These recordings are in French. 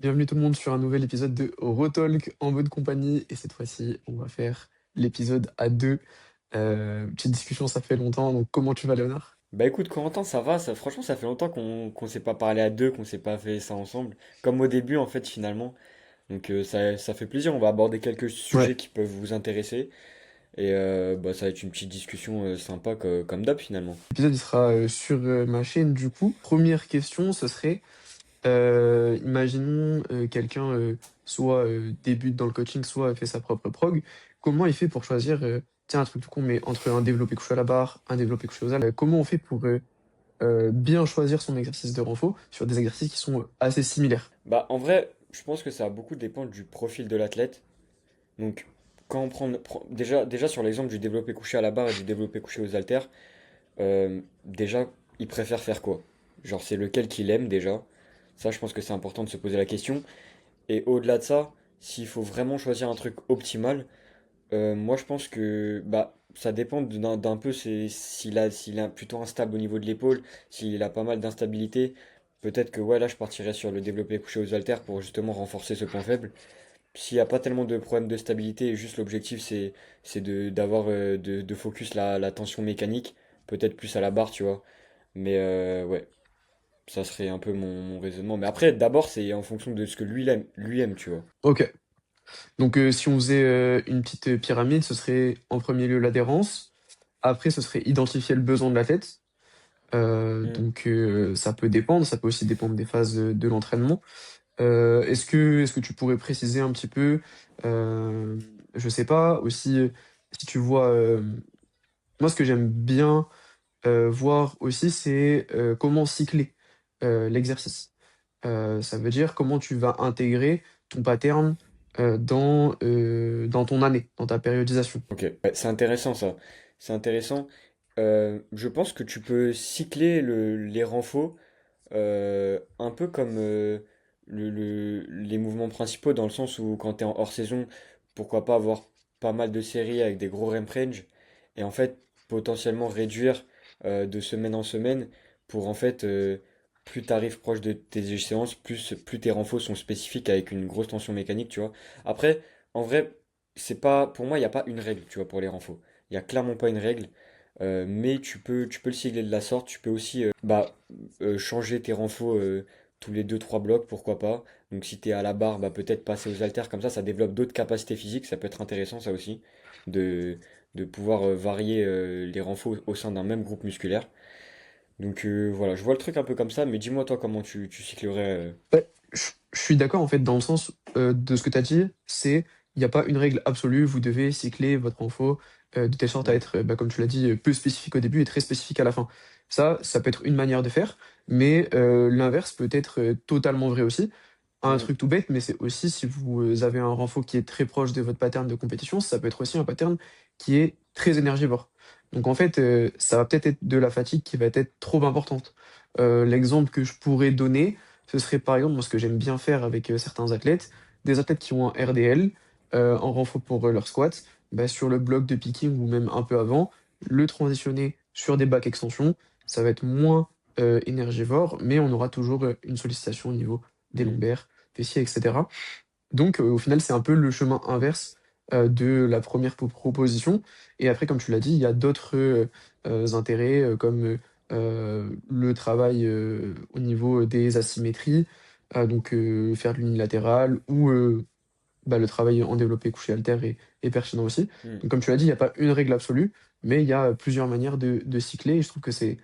Bienvenue tout le monde sur un nouvel épisode de Rotalk en bonne compagnie. Et cette fois-ci, on va faire l'épisode à deux. Petite discussion, ça fait longtemps. Donc, comment tu vas, Léonard? Bah écoute Corentin, ça va, franchement ça fait longtemps qu'on s'est pas parlé à deux, qu'on s'est pas fait ça ensemble, comme au début en fait finalement. Donc ça fait plaisir, on va aborder quelques Ouais. sujets qui peuvent vous intéresser et bah, ça va être une petite discussion sympa comme d'hab finalement. L'épisode, il sera sur ma chaîne, du coup. Première question, ce serait, imaginons quelqu'un soit débute dans le coaching, soit fait sa propre prog. Comment il fait pour choisir, tiens, un truc tout con, mais entre un développé couché à la barre, un développé couché aux haltes, comment on fait pour bien choisir son exercice de renfo sur des exercices qui sont assez similaires? Bah en vrai, je pense que ça va beaucoup dépendre du profil de l'athlète. Donc quand on déjà sur l'exemple du développé couché à la barre et du développé couché aux haltères, déjà il préfère faire quoi? Genre c'est lequel qu'il aime déjà. Ça je pense que c'est important de se poser la question. Et au-delà de ça, s'il faut vraiment choisir un truc optimal, moi je pense que bah, ça dépend d'un peu s'il est plutôt instable au niveau de l'épaule, s'il a pas mal d'instabilité. Peut-être que ouais, là je partirais sur le développé couché aux haltères pour justement renforcer ce point faible. S'il n'y a pas tellement de problèmes de stabilité, et juste l'objectif c'est d'avoir de focus la tension mécanique, peut-être plus à la barre, tu vois. Mais ouais, ça serait un peu mon raisonnement. Mais après, d'abord c'est en fonction de ce que lui aime, tu vois. Ok. Donc, si on faisait une petite pyramide, ce serait en premier lieu l'adhérence. Après, ce serait identifier le besoin de l'athlète. Hmm. Donc, ça peut dépendre. Ça peut aussi dépendre des phases de l'entraînement. Est-ce que tu pourrais préciser un petit peu, je sais pas, aussi, si tu vois, moi, ce que j'aime bien voir aussi, c'est comment cycler l'exercice. Ça veut dire comment tu vas intégrer ton pattern dans ton année, dans ta périodisation. Ok, ouais, c'est intéressant ça. C'est intéressant. Je pense que tu peux cycler les renfos un peu comme les mouvements principaux dans le sens où quand tu es en hors saison, pourquoi pas avoir pas mal de séries avec des gros ramp range et en fait potentiellement réduire de semaine en semaine pour en fait plus tu arrives proche de tes échéances, plus tes renfos sont spécifiques avec une grosse tension mécanique, tu vois. Après, en vrai, c'est pas pour moi, il n'y a pas une règle, tu vois, pour les renfos. Il n'y a clairement pas une règle. Mais tu peux le cibler de la sorte. Tu peux aussi changer tes renfos tous les deux-trois blocs, pourquoi pas. Donc si tu es à la barre, bah, peut-être passer aux haltères, comme ça développe d'autres capacités physiques. Ça peut être intéressant, ça aussi, de, de pouvoir varier les renfos au sein d'un même groupe musculaire. Donc voilà, je vois le truc un peu comme ça, mais dis-moi toi comment tu cyclerais. Ouais, je suis d'accord en fait dans le sens de ce que tu as dit, c'est il n'y a pas une règle absolue, vous devez cycler votre info de telle sorte à Hmm, être, bah, comme tu l'as dit, peu spécifique au début et très spécifique à la fin. Ça peut être une manière de faire, mais l'inverse peut être totalement vrai aussi. Un hmm, truc tout bête, mais c'est aussi si vous avez un renfort qui est très proche de votre pattern de compétition, ça peut être aussi un pattern qui est très énergivore. Donc en fait, ça va peut-être être de la fatigue qui va être trop importante. L'exemple que je pourrais donner, ce serait par exemple, moi ce que j'aime bien faire avec certains athlètes, des athlètes qui ont un RDL en renfort pour leur squat, bah, sur le bloc de picking ou même un peu avant, le transitionner sur des back extensions, ça va être moins énergivore, mais on aura toujours une sollicitation au niveau des hmm. lombaires, fessiers, etc. Donc, au final, c'est un peu le chemin inverse de la première proposition. Et après, comme tu l'as dit, il y a d'autres intérêts comme le travail au niveau des asymétries, donc faire de l'unilatéral ou bah, le travail en développé couché halter est pertinent aussi. Hmm. Donc, comme tu l'as dit, il n'y a pas une règle absolue, mais il y a plusieurs manières de cycler. Et je trouve que c'est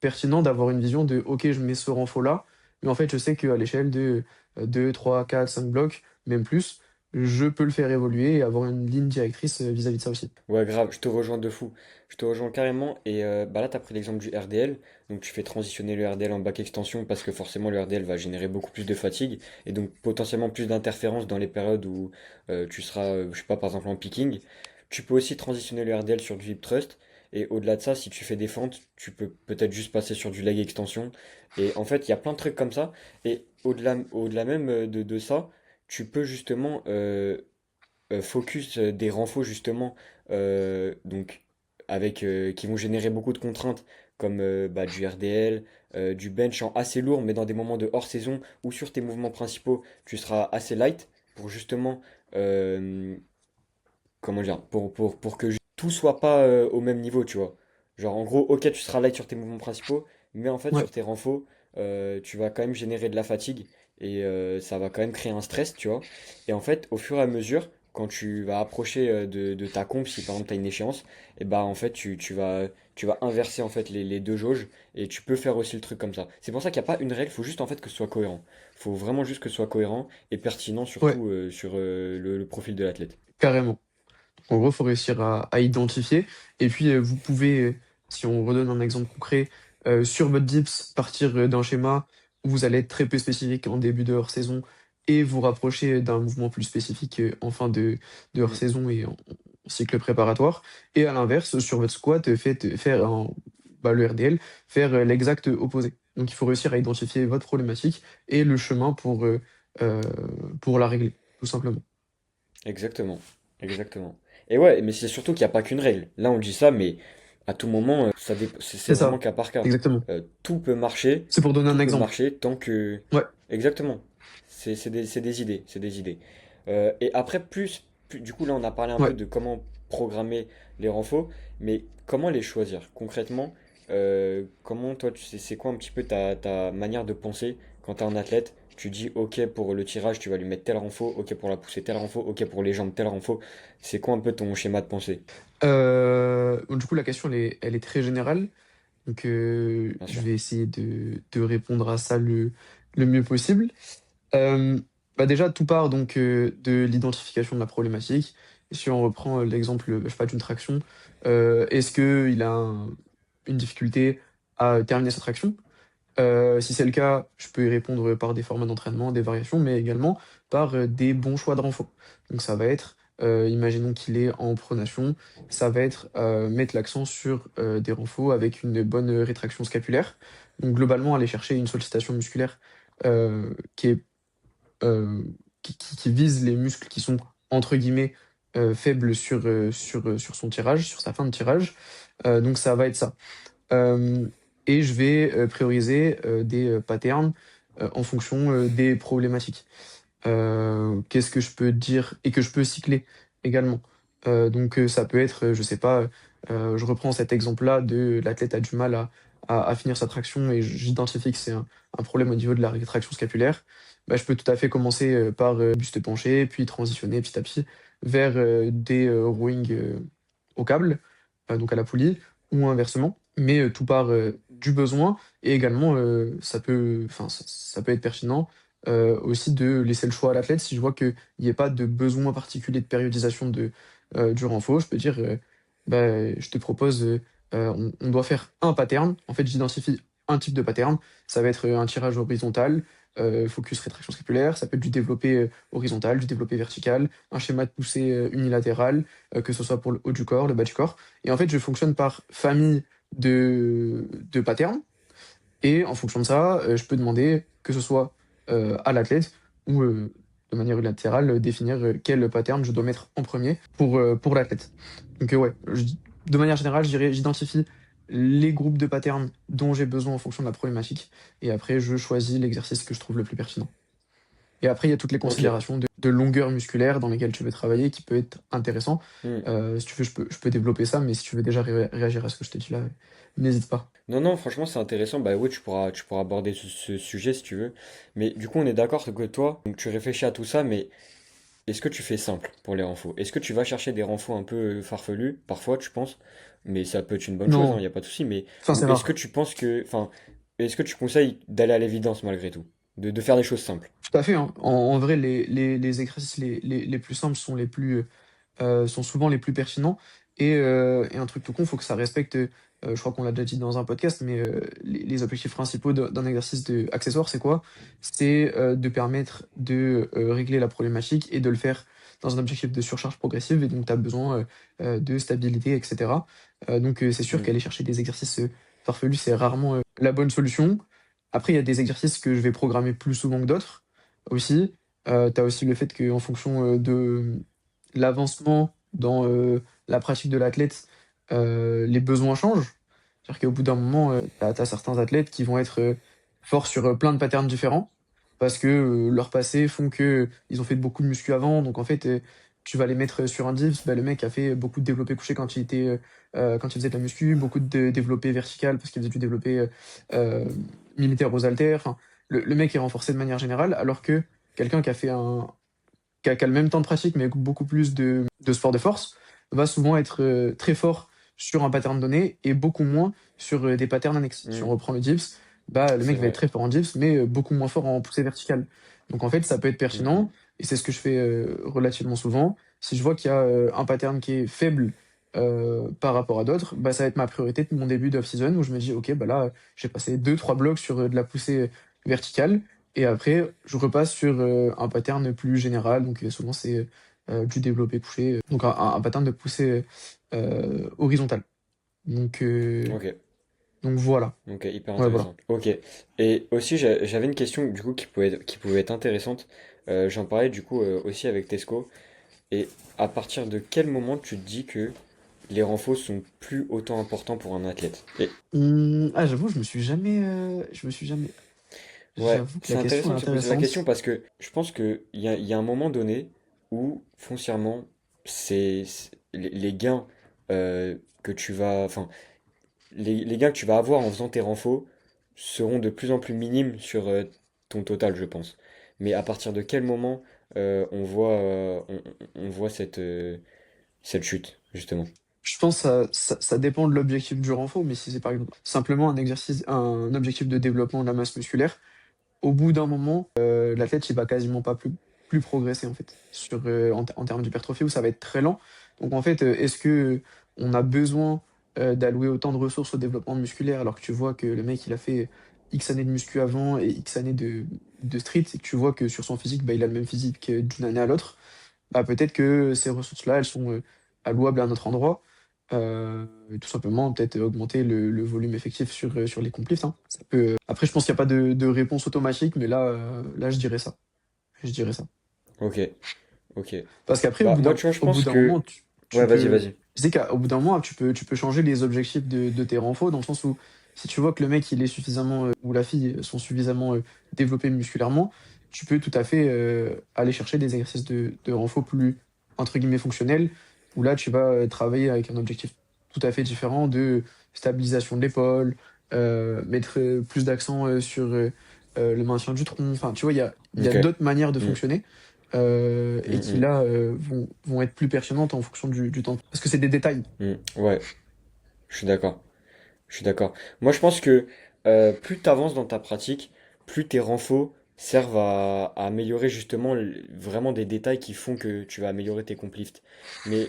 pertinent d'avoir une vision de OK, je mets ce renfort là, mais en fait, je sais qu'à l'échelle de 2, 3, 4, 5 blocs, même plus, je peux le faire évoluer et avoir une ligne directrice vis-à-vis de ça aussi. Ouais, grave, je te rejoins de fou. Je te rejoins carrément. Et bah là, tu as pris l'exemple du RDL. Donc, tu fais transitionner le RDL en back extension parce que forcément, le RDL va générer beaucoup plus de fatigue et donc potentiellement plus d'interférences dans les périodes où tu seras, je sais pas, par exemple en picking. Tu peux aussi transitionner le RDL sur du hip thrust. Et au-delà de ça, si tu fais des fentes, tu peux peut-être juste passer sur du leg extension. Et en fait, il y a plein de trucs comme ça. Et au-delà même de ça, tu peux justement focus des renforts justement donc avec qui vont générer beaucoup de contraintes comme bah, du RDL, du bench en assez lourd, mais dans des moments de hors-saison ou sur tes mouvements principaux, tu seras assez light pour justement, euh, comment dire, pour que tout soit pas au même niveau, tu vois. Genre, en gros, ok, tu seras light sur tes mouvements principaux, mais en fait, Ouais, sur tes renfos, tu vas quand même générer de la fatigue et ça va quand même créer un stress, tu vois. Et en fait, au fur et à mesure, quand tu vas approcher de ta comp, si par exemple tu as une échéance, et bah en fait, tu vas inverser en fait les deux jauges et tu peux faire aussi le truc comme ça. C'est pour ça qu'il n'y a pas une règle, il faut juste en fait que ce soit cohérent. Il faut vraiment juste que ce soit cohérent et pertinent, ouais, surtout sur le profil de l'athlète. carrément. En gros, il faut réussir à identifier. Et puis, vous pouvez, si on redonne un exemple concret, sur votre dips, partir d'un schéma où vous allez être très peu spécifique en début de hors-saison et vous rapprocher d'un mouvement plus spécifique en fin de Mm. hors-saison et en cycle préparatoire. Et à l'inverse, sur votre squat, faire le RDL, faire l'exact opposé. Donc, il faut réussir à identifier votre problématique et le chemin euh, pour la régler, tout simplement. Exactement, exactement. Et ouais, mais c'est surtout qu'il n'y a pas qu'une règle. Là, on dit ça, mais à tout moment, c'est C'est vraiment ça, cas par cas. exactement. Tout peut marcher, C'est pour donner un tout peut exemple. marcher tant que... Ouais, Exactement. C'est des idées, c'est des idées. Et après, du coup, là, on a parlé un peu ouais. de comment programmer les renforts, mais comment les choisir concrètement? Comment toi, c'est quoi un petit peu ta manière de penser quand tu es un athlète? Tu dis, ok, pour le tirage, tu vas lui mettre tel renfort, ok, pour la poussée, tel renfort, ok, pour les jambes, tel renfort. C'est quoi un peu ton schéma de pensée? Du coup, la question, elle est très générale. Donc, Bien je sûr. vais essayer de répondre à ça le mieux possible. Euh, Déjà, tout part donc de l'identification de la problématique. Si on reprend l'exemple, je sais pas, d'une traction, est-ce qu'il a une difficulté à terminer sa traction? Si c'est le cas, je peux y répondre par des formats d'entraînement, des variations, mais également par des bons choix de renfort. Donc ça va être, imaginons qu'il est en pronation, ça va être mettre l'accent sur des renforts avec une bonne rétraction scapulaire. Donc globalement, aller chercher une sollicitation musculaire qui est qui vise les muscles qui sont entre guillemets faibles sur son tirage, sur sa fin de tirage. Donc ça va être ça. Euh, et je vais prioriser des patterns en fonction des problématiques. Qu'est-ce que je peux dire et que je peux cycler également. Ça peut être, je sais pas, je reprends cet exemple-là de l'athlète a du mal à finir sa traction et j'identifie que c'est un problème au niveau de la rétraction scapulaire. Bah, je peux tout à fait commencer par buste penché, puis transitionner petit à petit vers des rowing au câble, donc à la poulie, ou inversement. Mais tout part du besoin et également ça peut être pertinent aussi de laisser le choix à l'athlète. Si je vois qu'il n'y ait pas de besoin particulier de périodisation du renfort, je peux dire je te propose, on doit faire un pattern. En fait, j'identifie un type de pattern. Ça va être un tirage horizontal, focus rétraction scapulaire. Ça peut être du développé horizontal, du développé vertical, un schéma de poussée unilatéral, que ce soit pour le haut du corps, le bas du corps. Et en fait, je fonctionne par famille de patterns. Et en fonction de ça, je peux demander que ce soit à l'athlète ou de manière unilatérale, définir quel pattern je dois mettre en premier pour l'athlète. Ouais, de manière générale, je dirais, j'identifie les groupes de patterns dont j'ai besoin en fonction de la problématique, et après, je choisis l'exercice que je trouve le plus pertinent. Et après, il y a toutes les Ok. considérations de longueur musculaire dans lesquelles tu veux travailler qui peut être intéressant. Hmm. Si tu veux, je peux développer ça, mais si tu veux déjà réagir à ce que je t'ai dit là, n'hésite pas. Non, non, franchement, c'est intéressant. Bah oui, tu pourras aborder ce sujet si tu veux. Mais du coup, on est d'accord que toi, donc, tu réfléchis à tout ça, mais est-ce que tu fais simple pour les renfos? Est-ce que tu vas chercher des renfos un peu farfelus, parfois, tu penses? Mais ça peut être une bonne chose, il Non, n'y a pas de souci. Mais enfin, ou c'est est-ce que rare. tu penses que, enfin, est-ce que tu conseilles d'aller à l'évidence malgré tout? De faire des choses simples? Tout à fait, hein. En vrai, les exercices les plus simples sont souvent les plus pertinents. Et un truc tout con, il faut que ça respecte, je crois qu'on l'a déjà dit dans un podcast, mais les objectifs principaux d'un exercice accessoire, c'est quoi? C'est de permettre de régler la problématique et de le faire dans un objectif de surcharge progressive. Et donc, tu as besoin de stabilité, etc. C'est sûr Hmm. qu'aller chercher des exercices farfelus, c'est rarement la bonne solution. Après, il y a des exercices que je vais programmer plus souvent que d'autres aussi. Tu as aussi le fait qu'en fonction de l'avancement dans la pratique de l'athlète, les besoins changent. C'est-à-dire qu'au bout d'un moment, tu as certains athlètes qui vont être, forts sur, plein de patterns différents parce que, leur passé font que ils ont fait beaucoup de muscu avant. Donc en fait, tu vas les mettre, sur un dips, bah, le mec a fait beaucoup de développé couché quand il faisait de la muscu, beaucoup de développé vertical parce qu'il faisait du développé, militaire aux haltères. Enfin, le mec est renforcé de manière générale alors que quelqu'un qui a le même temps de pratique, mais beaucoup plus de sport de force, va souvent être très fort sur un pattern donné et beaucoup moins sur des patterns annexes. Si on Hmm, reprend le dips, bah, le c'est mec va être vrai. très fort en dips, mais beaucoup moins fort en poussée verticale. Donc en fait, ça peut être Hmm, hmm. pertinent, et c'est ce que je fais relativement souvent. Si je vois qu'il y a un pattern qui est faible par rapport à d'autres, bah, ça va être ma priorité de mon début d'off-season où je me dis, ok, bah là, j'ai passé 2-3 blocs sur de la poussée verticale. Et après, je repasse sur, un pattern plus général, donc souvent c'est, du développé couché, donc un pattern de poussée, horizontale. Donc heu, Ok, donc voilà. ok, hyper Ouais, voilà. intéressant. Ok. Et aussi, j'avais une question du coup qui pouvait être intéressante. J'en parlais du coup aussi avec Tesco. Et à partir de quel moment tu te dis que les renforts sont plus autant importants pour un athlète? Et Ah, j'avoue, ouais, j'avoue que c'est la question intéressant est de se poser la question intéressante. parce que je pense il y a un moment donné où foncièrement, les gains que tu vas, enfin, les gains que tu vas avoir en faisant tes renforts seront de plus en plus minimes sur ton total, je pense. Mais à partir de quel moment on voit cette chute, justement? Je pense que ça dépend de l'objectif du renfort, mais si c'est par exemple simplement un objectif de développement de la masse musculaire, au bout d'un moment, l'athlète, il va quasiment pas plus progresser, en fait, en termes d'hypertrophie où ça va être très lent. Donc en fait, est-ce que on a besoin, d'allouer autant de ressources au développement musculaire alors que tu vois que le mec, il a fait X années de muscu avant et X années de street et que tu vois que sur son physique, bah, il a le même physique, d'une année à l'autre? Bah, peut-être que ces ressources-là, elles sont, allouables à un autre endroit. Tout simplement, peut-être augmenter le volume effectif sur les complifs, hein. Ça peut, après, je pense qu'il y a pas de réponse automatique, mais là, je dirais ça. Je dirais ça. Ok, ok. Parce qu'après, Bah, moi, tu vois, je au bout pense d'un moment, que... tu Ouais, vas-y, peux. vas-y. Je sais qu'au bout d'un moment, tu peux changer les objectifs de tes renforts, dans le sens où si tu vois que le mec, il est suffisamment, ou la fille sont suffisamment développés musculairement, tu peux tout à fait aller chercher des exercices de renfort plus, entre guillemets, fonctionnels, où là, tu vas travailler avec un objectif tout à fait différent de stabilisation de l'épaule, mettre plus d'accent sur le maintien du tronc. Enfin, tu vois, il y a Ok. d'autres manières de Mm, fonctionner et mm, qui mm, là vont être plus pertinentes en fonction du temps. Parce que c'est des détails. ouais, je suis d'accord. Je suis d'accord. Moi, je pense que plus tu avances dans ta pratique, plus tes renforts servent à améliorer justement vraiment des détails qui font que tu vas améliorer tes complifts. Mais,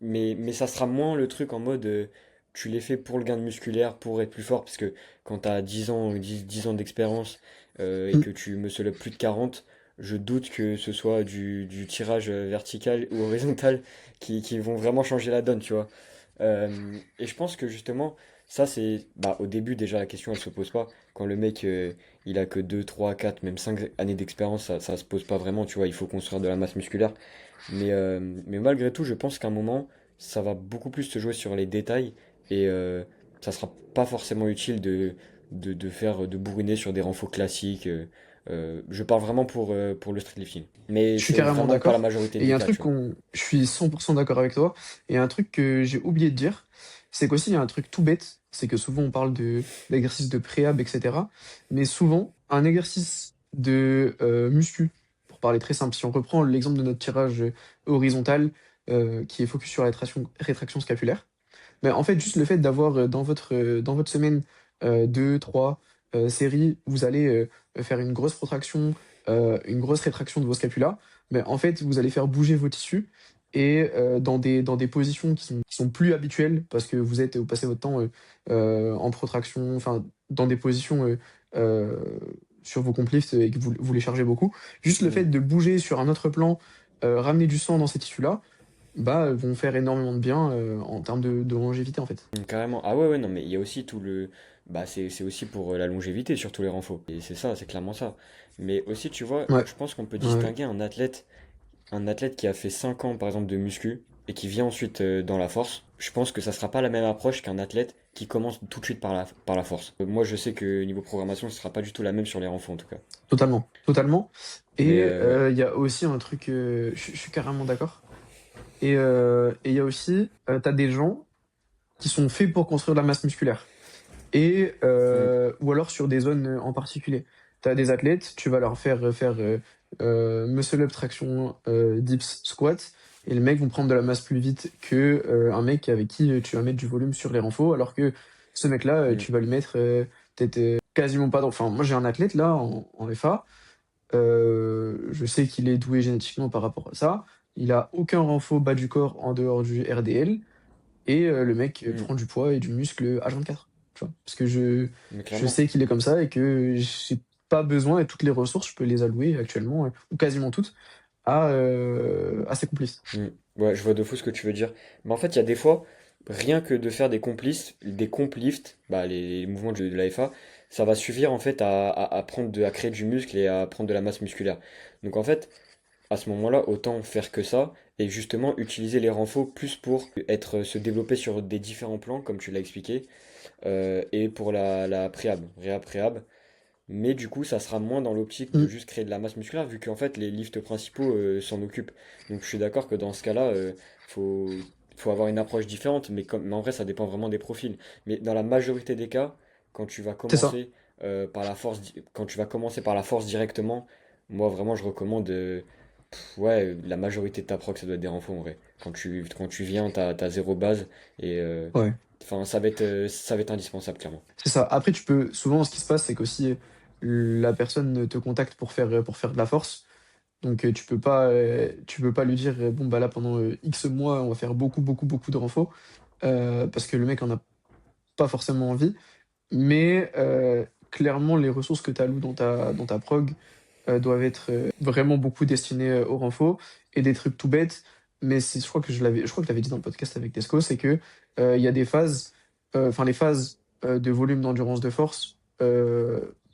mais ça sera moins le truc en mode tu les fais pour le gain de musculaire, pour être plus fort, parce que quand tu as 10 ans, 10 ans d'expérience et Mm. que tu muscles plus de 40, je doute que ce soit du tirage vertical ou horizontal qui vont vraiment changer la donne, tu vois. Et je pense que justement, ça c'est... Bah, au début déjà la question elle se pose pas. Quand le mec il a que 2 3 4 même 5 années d'expérience, ça se pose pas vraiment, tu vois, il faut construire de la masse musculaire. Mais malgré tout, je pense qu'à un moment, ça va beaucoup plus se jouer sur les détails et ça sera pas forcément utile de faire de bourriner sur des renforts classiques. Je parle vraiment pour le streetlifting. Mais Je suis c'est carrément vraiment pas la d'accord. majorité Et il y a des un cas, truc tu vois. qu'on. Je suis 100% d'accord avec toi. Et un truc que j'ai oublié de dire, c'est qu'aussi, il y a un truc tout bête. C'est que souvent, on parle d'exercices de préhab, etc. Mais souvent, un exercice de muscu, pour parler très simple, si on reprend l'exemple de notre tirage horizontal qui est focus sur la rétraction scapulaire, mais en fait, juste le fait d'avoir dans votre semaine 2-3 séries, vous allez faire une grosse protraction, une grosse rétraction de vos scapulas, mais en fait, vous allez faire bouger vos tissus et dans des positions qui sont plus habituelles parce que vous passez votre temps en protraction, enfin, dans des positions euh, sur vos complifs et que vous les chargez beaucoup. Juste le fait Mm. de bouger sur un autre plan, ramener du sang dans ces tissus-là, bah, vont faire énormément de bien, en termes de longévité, en fait. Carrément. Ah ouais, ouais, non, mais il y a aussi tout le... Bah, c'est aussi pour la longévité, surtout les renforts. Et c'est ça, c'est clairement ça. Mais aussi, tu vois, Ouais, je pense qu'on peut ouais, ouais. distinguer un athlète qui a fait 5 ans, par exemple, de muscu. et qui vient ensuite dans la force, je pense que ça sera pas la même approche qu'un athlète qui commence tout de suite par la force. Moi, je sais que niveau programmation, ce sera pas du tout la même sur les renforts en tout cas. Totalement, totalement. Mais Et ouais. il y a aussi un truc, je suis carrément d'accord. Et il y a aussi, tu as des gens qui sont faits pour construire de la masse musculaire. Et Mm, ou alors sur des zones en particulier. Tu as des athlètes, tu vas leur faire muscle up, traction, dips, squat, et les mecs vont prendre de la masse plus vite que un mec avec qui tu vas mettre du volume sur les renforts, alors que ce mec-là, mm, tu vas lui mettre peut-être quasiment pas. Enfin, moi j'ai un athlète là en FA, je sais qu'il est doué génétiquement par rapport à ça. Il a aucun renfort bas du corps en dehors du RDL. Et le mec mm. prend du poids et du muscle H24. Tu vois? Parce que Mais je clairement. sais qu'il est comme ça et que j'ai pas besoin et toutes les ressources, je peux les allouer actuellement, ou quasiment toutes, à ses complices. Mm. Ouais, je vois de fou ce que tu veux dire. Mais en fait, il y a des fois, rien que de faire des complices, des comp-lifts, bah, les mouvements de l'AFA, ça va suffire en fait à créer du muscle et à prendre de la masse musculaire. Donc en fait, à ce moment-là, autant faire que ça et justement utiliser les renforts plus pour se développer sur des différents plans, comme tu l'as expliqué, et pour la préhab, réhab. Mais du coup, ça sera moins dans l'optique de Mmh, juste créer de la masse musculaire, vu qu'en fait, les lifts principaux s'en occupent. Donc je suis d'accord que dans ce cas-là, faut, faut avoir une approche différente, mais en vrai, ça dépend vraiment des profils. Mais dans la majorité des cas, quand tu vas c'est ça, commencer quand tu vas commencer par la force directement, moi vraiment, je recommande, ouais, la majorité de ta proc, ça doit être des renforts en vrai. Quand tu viens, t'as zéro base et ouais, enfin, ça va être indispensable, clairement. c'est ça. Après, tu peux souvent, ce qui se passe, c'est qu'aussi, la personne te contacte pour faire de la force. Donc, tu peux pas lui dire: «Bon, bah, là, pendant, X mois, on va faire beaucoup, beaucoup, beaucoup de renfo», parce que le mec en a pas forcément envie. Mais clairement, les ressources que tu alloues dans ta prog, doivent être, vraiment beaucoup destinées, au renfo et des trucs tout bêtes, mais c'est je crois que je l'avais dit dans le podcast avec Desco, c'est que, il y a des phases, enfin les phases, de volume, d'endurance, de force,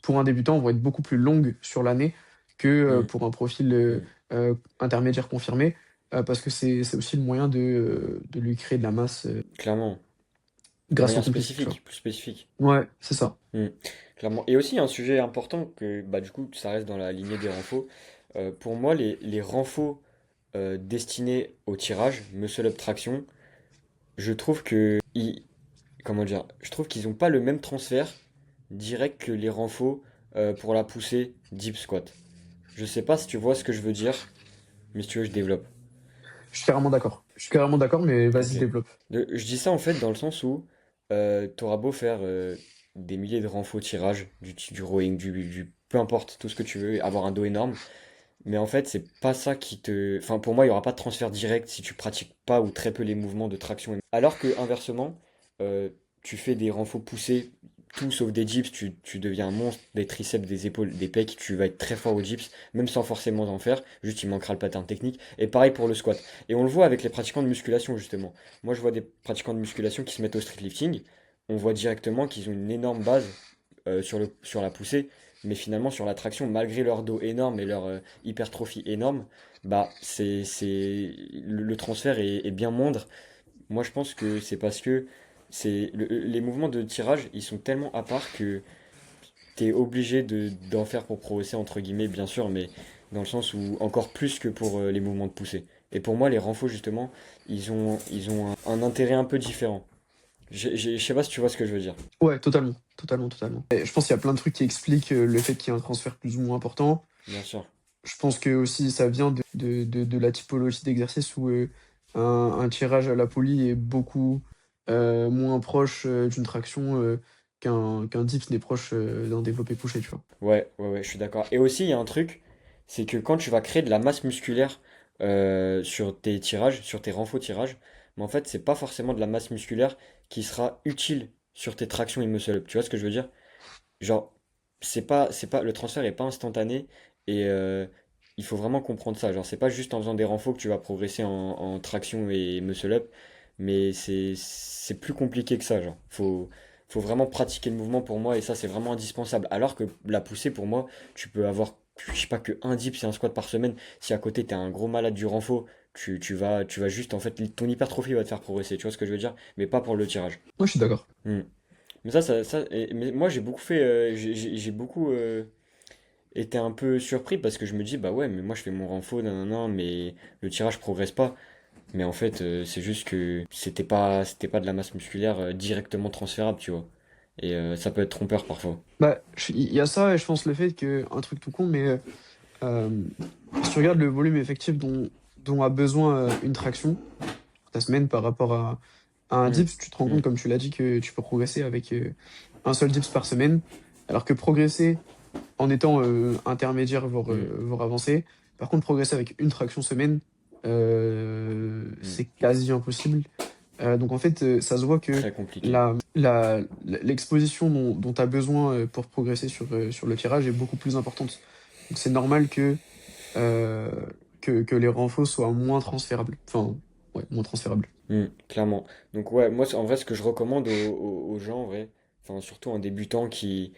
pour un débutant vont être beaucoup plus longues sur l'année que, Hmm, pour un profil, hmm. intermédiaire confirmé, parce que c'est aussi le moyen de lui créer de la masse, Clairement. De grâce au manière complice, tu vois? spécifique, plus spécifique. Ouais, c'est ça. Hmm, clairement. Et aussi un sujet important que bah du coup ça reste dans la lignée des renfos. Pour moi les renfos destinés au tirage, muscle up traction, je trouve que comment dire, je trouve qu'ils n'ont pas le même transfert direct que les renfos pour la poussée deep squat. Je sais pas si tu vois ce que je veux dire, mais si tu veux je développe. Je suis carrément d'accord. Je suis carrément d'accord, mais Ok. vas-y, développe. Je dis ça en fait dans le sens où t'auras beau faire des milliers de renfaux tirages, du rowing, peu importe, tout ce que tu veux, avoir un dos énorme, mais en fait c'est pas ça qui te... Enfin pour moi il y aura pas de transfert direct si tu pratiques pas ou très peu les mouvements de traction. Alors que inversement, euh, tu fais des renfaux poussés, tout sauf des dips, tu deviens un monstre, des triceps, des épaules, des pecs, tu vas être très fort aux dips, même sans forcément en faire, juste il manquera le pattern technique. Et pareil pour le squat. Et on le voit avec les pratiquants de musculation justement. Moi je vois des pratiquants de musculation qui se mettent au street lifting, on voit directement qu'ils ont une énorme base sur la poussée, mais finalement sur la traction, malgré leur dos énorme et leur hypertrophie énorme, bah le transfert est bien moindre. Moi je pense que c'est parce que les mouvements de tirage, ils sont tellement à part que tu es obligé d'en faire pour progresser, entre guillemets, bien sûr, mais dans le sens où encore plus que pour les mouvements de poussée. Et pour moi, les renforts, justement, ils ont un intérêt un peu différent. Je sais pas si tu vois ce que je veux dire. Ouais, totalement, totalement, totalement. Et je pense qu'il y a plein de trucs qui expliquent le fait qu'il y ait un transfert plus ou moins important. Bien sûr. Je pense que aussi ça vient de la typologie d'exercice où un tirage à la poulie est beaucoup moins proche d'une traction qu'un dips n'est proche d'un développé couché, tu vois. Ouais, je suis d'accord. Et aussi, il y a un truc, c'est que quand tu vas créer de la masse musculaire sur tes tirages, sur tes renforts tirages, mais en fait, c'est pas forcément de la masse musculaire qui sera utile sur tes tractions et muscle-up. Tu vois ce que je veux dire? Genre, c'est pas, le transfert est pas instantané et il faut vraiment comprendre ça. Genre, c'est pas juste en faisant des renforts que tu vas progresser en traction et muscle-up, mais c'est plus compliqué que ça. Genre, faut vraiment pratiquer le mouvement pour moi et ça, c'est vraiment indispensable. Alors que la poussée, pour moi, tu peux avoir, je sais pas, que un dips et un squat par semaine. Si à côté, t'es un gros malade du renfort, tu vas juste, en fait, ton hypertrophie va te faire progresser, tu vois ce que je veux dire? Mais pas pour le tirage. Moi, je suis d'accord. Hmm. Mais mais moi j'ai beaucoup fait, j'ai beaucoup été un peu surpris parce que je me dis, bah ouais, mais moi je fais mon renfo, nanana, mais le tirage progresse pas. Mais en fait, c'est juste que c'était pas de la masse musculaire directement transférable, tu vois. Et ça peut être trompeur parfois. Bah, il y a ça, et je pense le fait que, un truc tout con, mais euh, si tu regardes le volume effectif dont a besoin une traction pour ta semaine par rapport à un Hmm, dips, tu te rends hmm, compte, comme tu l'as dit, que tu peux progresser avec un seul dips par semaine, alors que progresser en étant intermédiaire, hmm, voire avancé, par contre, progresser avec une traction semaine, hmm. c'est quasi impossible. Donc en fait, ça se voit que Très compliqué. l'exposition dont tu as besoin pour progresser sur le tirage est beaucoup plus importante. Donc c'est normal euh, que les renforts soient moins transférables. Enfin, ouais, moins transférables. Clairement. Donc ouais, moi en vrai ce que je recommande aux gens en vrai, enfin surtout un débutant qui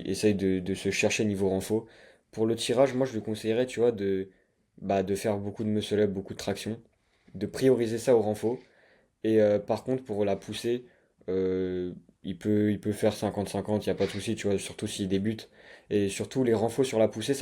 essaye de se chercher niveau renfo, pour le tirage, moi je lui conseillerais, tu vois, de faire beaucoup de muscle up, beaucoup de traction, de prioriser ça au renfo. Et par contre pour la poussée, euh, il peut faire 50-50, il n'y a pas de souci, tu vois, surtout s'il débute. Et surtout les renfos sur la poussée,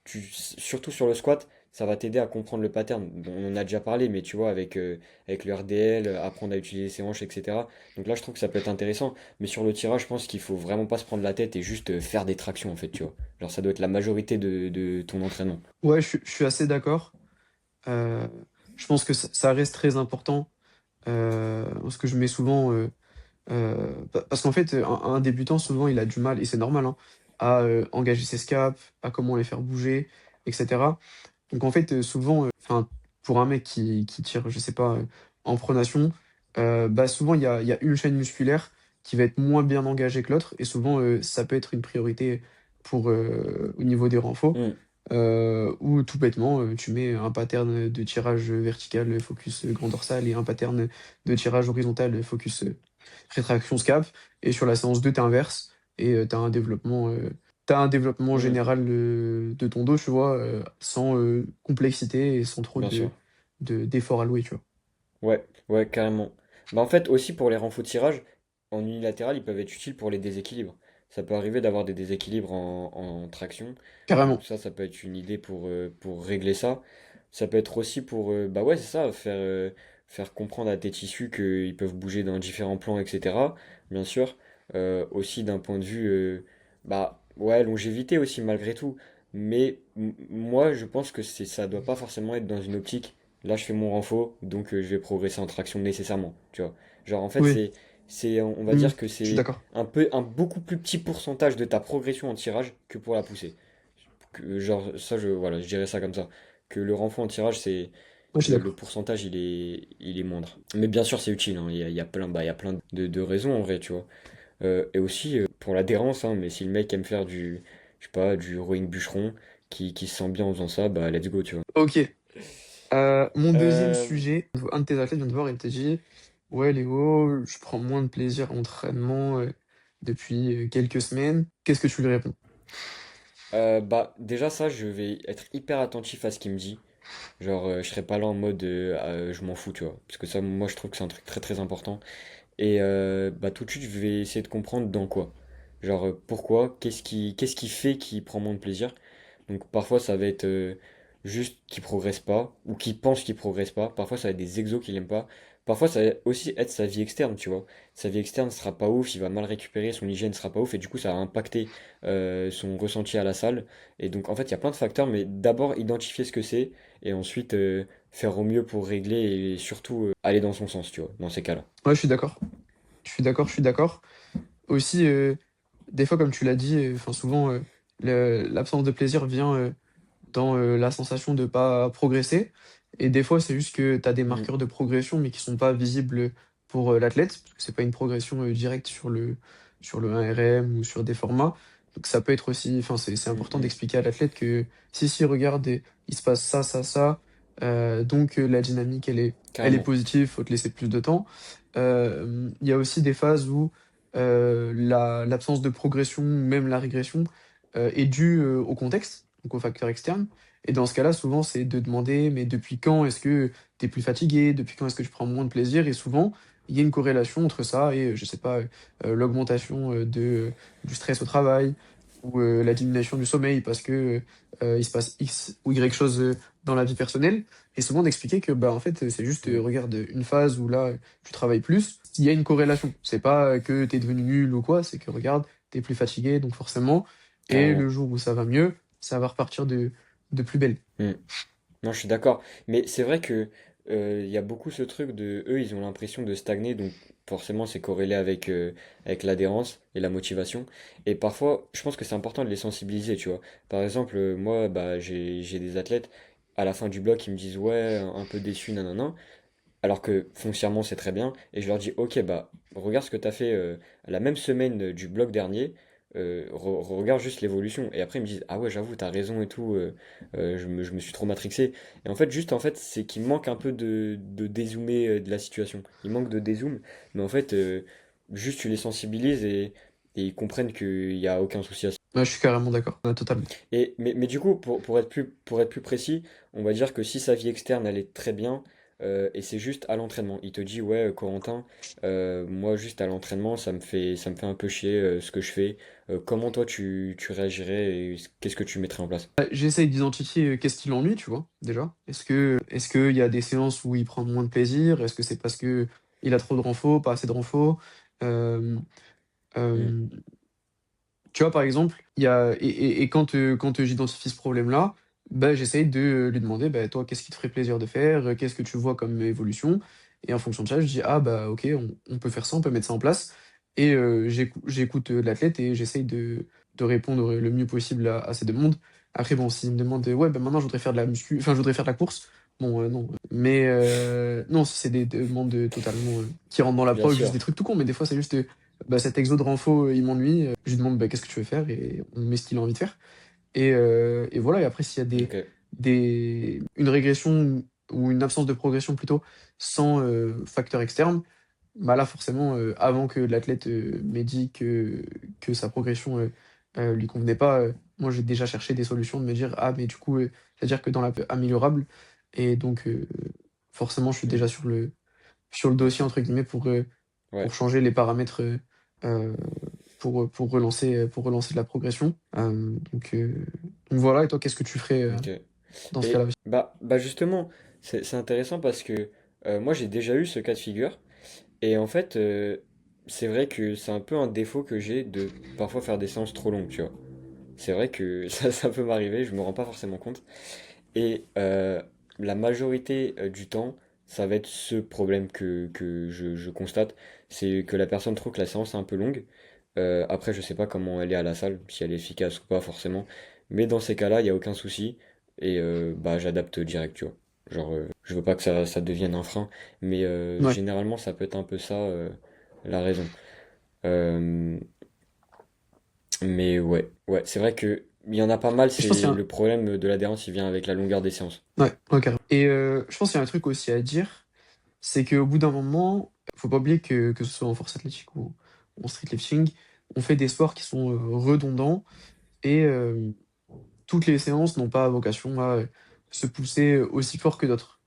surtout sur le squat, ça va t'aider à comprendre le pattern. Bon, on en a déjà parlé, mais tu vois, avec le RDL, apprendre à utiliser ses hanches, etc. Donc là, je trouve que ça peut être intéressant. Mais sur le tirage, je pense qu'il faut vraiment pas se prendre la tête et juste faire des tractions, en fait, tu vois. Genre, ça doit être la majorité de ton entraînement. Ouais, je suis assez d'accord. Euh, je pense que ça reste très important. Parce que je mets souvent. Parce qu'en fait, un débutant, souvent, il a du mal, et c'est normal, hein, à engager ses scaps, à comment les faire bouger, etc. Donc en fait, souvent, enfin, pour un mec qui tire, je sais pas, en pronation, bah souvent il y a une chaîne musculaire qui va être moins bien engagée que l'autre, et souvent ça peut être une priorité pour au niveau des renforts, Hmm, ou tout bêtement, tu mets un pattern de tirage vertical focus grand dorsal et un pattern de tirage horizontal focus rétraction scap, et sur la séance 2 t'inverses, et t'as un développement hmm, général de ton dos, tu vois, sans complexité et sans trop bien sûr. d'efforts alloués, tu vois. Ouais, ouais, carrément. Bah en fait, aussi pour les renfaux de tirage, en unilatéral, ils peuvent être utiles pour les déséquilibres. Ça peut arriver d'avoir des déséquilibres en traction. Donc Carrément. ça peut être une idée pour régler ça. Ça peut être aussi pour, bah ouais, c'est ça, faire comprendre à tes tissus qu'ils peuvent bouger dans différents plans, etc. Bien sûr. Aussi d'un point de vue, bah ouais, longévité aussi malgré tout. Mais moi, je pense que ça doit pas forcément être dans une optique. Là, je fais mon renfo, donc je vais progresser en traction nécessairement. Tu vois. Genre, en fait, Oui, on va dire que je suis c'est d'accord. un beaucoup plus petit pourcentage de ta progression en tirage que pour la poussée. Genre, ça, voilà, je dirais ça comme ça. Que le renfort en tirage, Moi, je suis le d'accord. pourcentage, il est moindre. Mais bien sûr, c'est utile, hein. Il y a plein de raisons en vrai, tu vois. Et aussi pour l'adhérence, hein, mais si le mec aime faire je sais pas, du rowing bûcheron, qui se sent bien en faisant ça, bah let's go, tu vois. Ok. Mon deuxième Euh, sujet, un de tes athlètes vient te voir et te dit, ouais Léo, je prends moins de plaisir à l'entraînement depuis quelques semaines. Qu'est-ce que tu lui réponds? bah déjà ça, je vais être hyper attentif à ce qu'il me dit. Genre, je serai pas là en mode je m'en fous, tu vois. Parce que ça, moi, je trouve que c'est un truc très très important. Et bah tout de suite, je vais essayer de comprendre dans quoi. Genre, pourquoi, qu'est-ce qui fait qu'il prend moins de plaisir. Donc parfois, ça va être juste qu'il progresse pas, ou qu'il pense qu'il progresse pas. Parfois, ça va être des exos qu'il aime pas. Parfois, ça va aussi être sa vie externe, tu vois. Sa vie externe sera pas ouf, il va mal récupérer, son hygiène sera pas ouf, et du coup, ça va impacter son ressenti à la salle. Et donc, en fait, il y a plein de facteurs, mais d'abord, identifier ce que c'est, et ensuite, faire au mieux pour régler, et surtout, aller dans son sens, tu vois, dans ces cas-là. Ouais, je suis d'accord. Je suis d'accord, je suis d'accord. Aussi, des fois, comme tu l'as dit, enfin souvent, l'absence de plaisir vient dans la sensation de pas progresser. Et des fois, c'est juste que tu as des Mm, marqueurs de progression, mais qui sont pas visibles pour l'athlète, parce que c'est pas une progression directe sur le 1RM ou sur des formats. Donc ça peut être aussi, enfin c'est mm, important mm, d'expliquer à l'athlète que si, regarde, il se passe ça, ça, ça, donc la dynamique, elle est carrément. positive, faut te laisser plus de temps. Il y a aussi des phases où l'absence de progression, ou même la régression, est due au contexte, donc aux facteurs externes. Et dans ce cas-là, souvent, c'est de demander: «Mais depuis quand est-ce que tu es plus fatigué? Depuis quand est-ce que tu prends moins de plaisir?» Et souvent, il y a une corrélation entre ça et je sais pas, l'augmentation, du stress au travail ou la diminution du sommeil parce que, il se passe X ou Y chose, dans la vie personnelle. Et souvent d'expliquer que, bah, en fait, c'est juste, Mm. regarde, une phase où là, tu travailles plus, il y a une corrélation. C'est pas, que tu es devenu nul ou quoi, c'est que regarde, tu es plus fatigué donc forcément et le Carrément. jour où ça va mieux, ça va repartir de plus belle. Mm. Non, je suis d'accord. Mais c'est vrai que il y a beaucoup ce truc de eux, ils ont l'impression de stagner, donc forcément c'est corrélé avec l'adhérence et la motivation. Et parfois, je pense que c'est important de les sensibiliser, tu vois. Par exemple, moi, bah, j'ai des athlètes à la fin du bloc qui me disent ouais, un peu déçu, nanana. Alors que foncièrement c'est très bien, et je leur dis ok bah regarde ce que tu as fait la même semaine du bloc dernier, regarde juste l'évolution, et après ils me disent ah ouais j'avoue t'as raison et tout, je me suis trop matrixé, et en fait juste en fait c'est qu'il manque un peu de dézoomer de la situation, il manque de dézoom, mais en fait juste tu les sensibilises et ils comprennent qu'il n'y a aucun souci à ça. Ouais, je suis carrément d'accord, totalement. Mais du coup, pour être plus précis, on va dire que si sa vie externe, elle est très bien, et c'est juste à l'entraînement. Il te dit, ouais, Corentin, moi, juste à l'entraînement, ça me fait un peu chier ce que je fais. Comment toi, tu réagirais et qu'est-ce que tu mettrais en place? Bah, j'essaye d'identifier, qu'est-ce qui l'ennuie, tu vois, déjà. Est-ce qu'il y a des séances où il prend moins de plaisir? Est-ce que c'est parce que il a trop de renfo, pas assez de renfo? Hem, Hmm, hem, Tu vois, par exemple, il y a quand j'identifie ce problème-là, bah, j'essaye de, lui demander: «Bah, toi, qu'est-ce qui te ferait plaisir de faire? Qu'est-ce que tu vois comme évolution?» Et en fonction de ça, je dis: «Ah bah, OK, on peut faire ça, on peut mettre ça en place» et j'écoute, l'athlète et j'essaye de répondre le mieux possible à ces demandes. Après bon, s'il me demande: «Ouais, bah, maintenant je voudrais faire de la muscu enfin, je voudrais faire de la course», bon, non, mais non, si c'est des demandes, totalement, qui rentrent dans la bien prog, juste sûr. des trucs tout cons, mais des fois, c'est juste, bah, cet exo de renfo, il m'ennuie, je lui demande: «Bah, qu'est-ce que tu veux faire?» et on met ce qu'il a envie de faire et voilà et après s'il y a Ok. une régression ou une absence de progression plutôt sans, facteur externe, bah, là forcément, avant que l'athlète, m'ait dit que sa progression, lui convenait pas, moi j'ai déjà cherché des solutions de me dire: «Ah mais du coup, c'est-à-dire que dans la améliorable» et donc forcément je suis Hmm, déjà sur le «dossier» entre guillemets ouais. pour changer les paramètres, heu, pour relancer de la progression. Donc voilà et toi, qu'est-ce que tu ferais, Ok. dans ce cas-là Et aussi? bah justement, c'est intéressant parce que moi j'ai déjà eu ce cas de figure. Et en fait, c'est vrai que c'est un peu un défaut que j'ai de parfois faire des séances trop longues, tu vois. C'est vrai que ça peut m'arriver, je me rends pas forcément compte. Et la majorité du temps, ça va être ce problème que je constate, c'est que la personne trouve que la séance est un peu longue. Après, je sais pas comment elle est à la salle, si elle est efficace ou pas forcément. Mais dans ces cas-là, il n'y a aucun souci. Et bah, j'adapte direct, tu vois. Genre, je veux pas que ça devienne un frein. Mais Ouais, généralement, ça peut être un peu ça, la raison. Euh, mais ouais, ouais, c'est vrai que il y en a pas mal, et je pense qu'il c'est y a un le problème de l'adhérence, il vient avec la longueur des séances. ouais, carrément et je pense qu'il y a un truc aussi à dire, c'est qu'au bout d'un moment, faut pas oublier que ce soit en force athlétique ou en streetlifting, on fait des sports qui sont, redondants et toutes les séances n'ont pas vocation à, se pousser aussi fort que d'autres.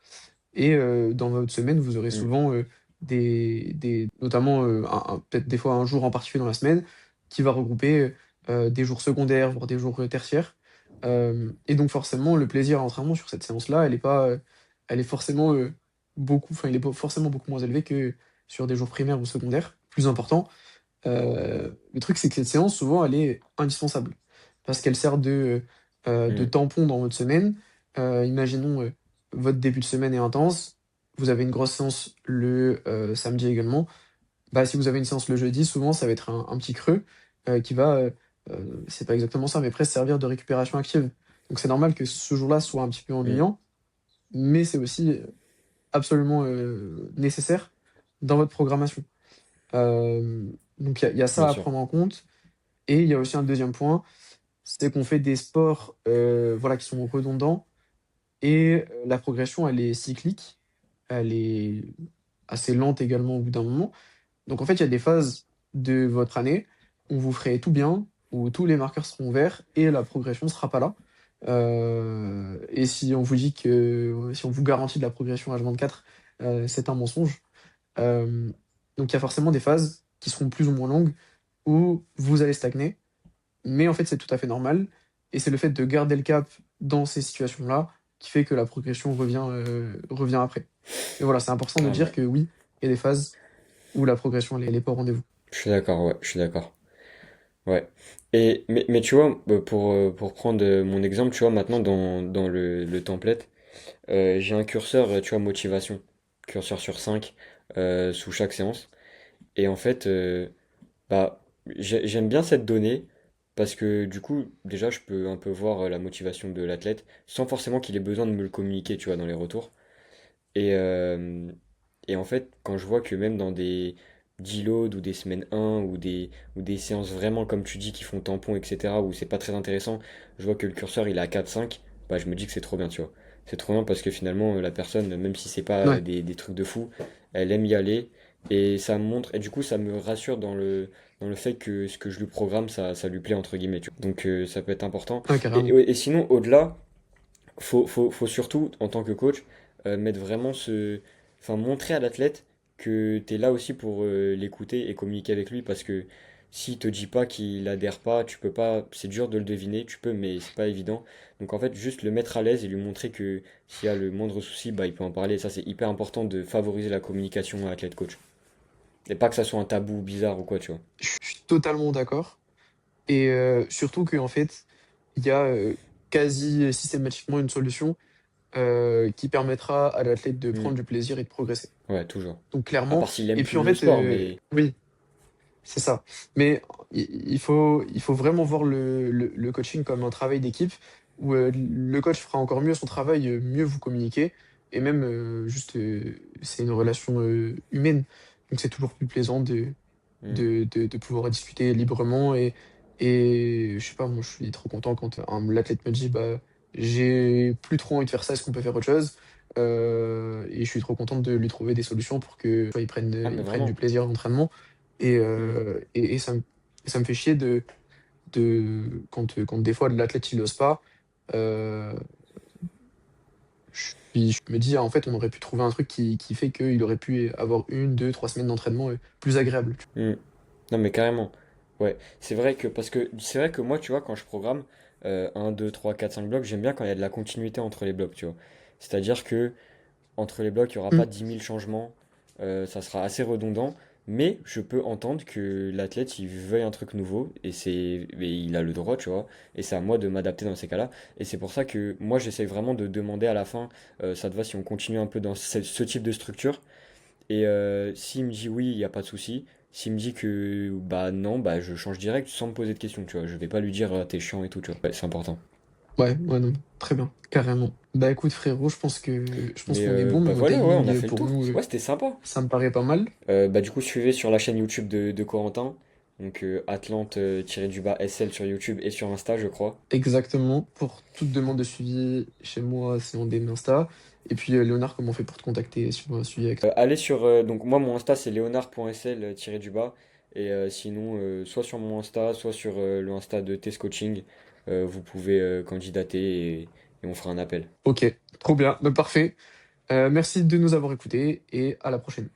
Et dans votre semaine, vous aurez Mm, souvent, des notamment, un peut-être des fois un jour en particulier dans la semaine qui va regrouper, des jours secondaires, voire des jours, tertiaires. Et donc forcément le plaisir à l'entraînement sur cette séance-là, elle est pas, elle est forcément, il est pas forcément beaucoup moins élevé que sur des jours primaires ou secondaires, plus importants. Le truc, c'est que cette séance, souvent, elle est indispensable parce qu'elle sert de mm, tampon dans votre semaine. Imaginons, votre début de semaine est intense, vous avez une grosse séance le, samedi également. Bah, si vous avez une séance le jeudi, souvent, ça va être un petit creux, qui va, c'est pas exactement ça, mais presque servir de récupération active. Donc c'est normal que ce jour-là soit un petit peu mm, ennuyant, mais c'est aussi, absolument, nécessaire dans votre programmation. Donc il y a ça bien à sûr. prendre en compte et il y a aussi un deuxième point, c'est qu'on fait des sports, voilà, qui sont redondants et la progression, elle est cyclique, elle est assez lente également au bout d'un moment. Donc en fait, il y a des phases de votre année où vous ferez tout bien, où tous les marqueurs seront verts et la progression ne sera pas là. Et si on vous dit que si on vous garantit de la progression H24, c'est un mensonge. Euh, donc il y a forcément des phases qui seront plus ou moins longues où vous allez stagner, mais en fait c'est tout à fait normal. Et c'est le fait de garder le cap dans ces situations-là qui fait que la progression revient après. Mais voilà, c'est important de dire Carrément. que oui, il y a des phases où la progression elle est pas au rendez-vous. Je suis d'accord, ouais, je suis d'accord. Ouais. Mais tu vois, pour prendre mon exemple, tu vois, maintenant dans le template, j'ai un curseur, tu vois, motivation. Curseur sur 5 sous chaque séance. Et en fait, bah, j'aime bien cette donnée parce que du coup, déjà, je peux un peu voir la motivation de l'athlète sans forcément qu'il ait besoin de me le communiquer, tu vois, dans les retours. Et, euh, et en fait, quand je vois que même dans des deloads ou des semaines 1 ou des séances vraiment, comme tu dis, qui font tampon, etc., où c'est pas très intéressant, je vois que le curseur il est à 4-5, bah, je me dis que c'est trop bien, tu vois. C'est trop bien parce que finalement, la personne, même si c'est pas Ouais, des trucs de fou, elle aime y aller et ça me montre, et du coup, ça me rassure dans le fait que ce que je lui programme, ça lui plaît, entre guillemets, tu vois. Donc, ça peut être important. ouais, Et, carrément. et sinon, au-delà, faut surtout, en tant que coach, mettre vraiment enfin, montrer à l'athlète que tu es là aussi pour l'écouter et communiquer avec lui parce que s'il te dit pas qu'il adhère pas, tu peux pas, c'est dur de le deviner, tu peux, mais c'est pas évident. Donc en fait, juste le mettre à l'aise et lui montrer que s'il y a le moindre souci, bah, il peut en parler. Et ça, c'est hyper important de favoriser la communication athlète-coach. Et pas que ça soit un tabou bizarre ou quoi, tu vois. Je suis totalement d'accord. Et surtout qu'en fait, il y a quasi systématiquement une solution qui permettra à l'athlète de Hmm. prendre du plaisir et de progresser. Ouais, toujours. Donc À clairement, part s'il aime et puis plus en le fait, sport, mais. oui, c'est ça. Mais il faut vraiment voir le coaching comme un travail d'équipe où le coach fera encore mieux son travail, mieux vous communiquer. Et même, juste, c'est une relation humaine. Donc c'est toujours plus plaisant Hmm. de pouvoir discuter librement. Et je sais pas, moi je suis trop content quand l'athlète me dit bah, j'ai plus trop envie de faire ça, est-ce qu'on peut faire autre chose? Et je suis trop contente de lui trouver des solutions pour que tu vois, Ah, mais ils prennent du vraiment. plaisir à l'entraînement. Et, Hmm. ça me fait chier quand des fois l'athlète il ose pas. euh, je me dis, en fait, on aurait pu trouver un truc qui fait qu'il aurait pu avoir une, deux, 3 semaines d'entraînement plus agréable. Hmm. Non, mais carrément. Ouais, c'est vrai que moi, tu vois, quand je programme 1, 2, 3, 4, 5 blocs, j'aime bien quand il y a de la continuité entre les blocs, tu vois. C'est-à-dire que entre les blocs, il n'y aura pas Mm. 10 000 changements, ça sera assez redondant, mais je peux entendre que l'athlète, il veuille un truc nouveau, et il a le droit, tu vois, et c'est à moi de m'adapter dans ces cas-là. Et c'est pour ça que moi, j'essaye vraiment de demander à la fin, ça te va si on continue un peu dans ce type de structure. Et s'il me dit oui, il n'y a pas de souci. S'il me dit que bah non, bah je change direct sans me poser de questions, tu vois. Je vais pas lui dire t'es chiant et tout, tu vois. Ouais, c'est important. Ouais, ouais, non, très bien, carrément. Bah écoute, frérot, je pense Mais qu'on est bon, bah même au voilà, ouais, on a timing, fait le pour tour. nous, Ouais, c'était sympa. ça me paraît pas mal. Bah du coup, suivez sur la chaîne YouTube de Corentin. Donc Atlante-du-bas SL sur YouTube et sur Insta, je crois. Exactement. Pour toute demande de suivi chez moi, c'est en DM Insta. Et puis, Léonard, comment on fait pour te contacter sur un suivi avec toi? Allez sur. Donc moi, mon Insta, c'est léonard.sl-du-bas. Et sinon, soit sur mon Insta, soit sur le Insta de Test Coaching, vous pouvez candidater et on fera un appel. Ok, trop bien, bah, parfait. Merci de nous avoir écoutés et à la prochaine.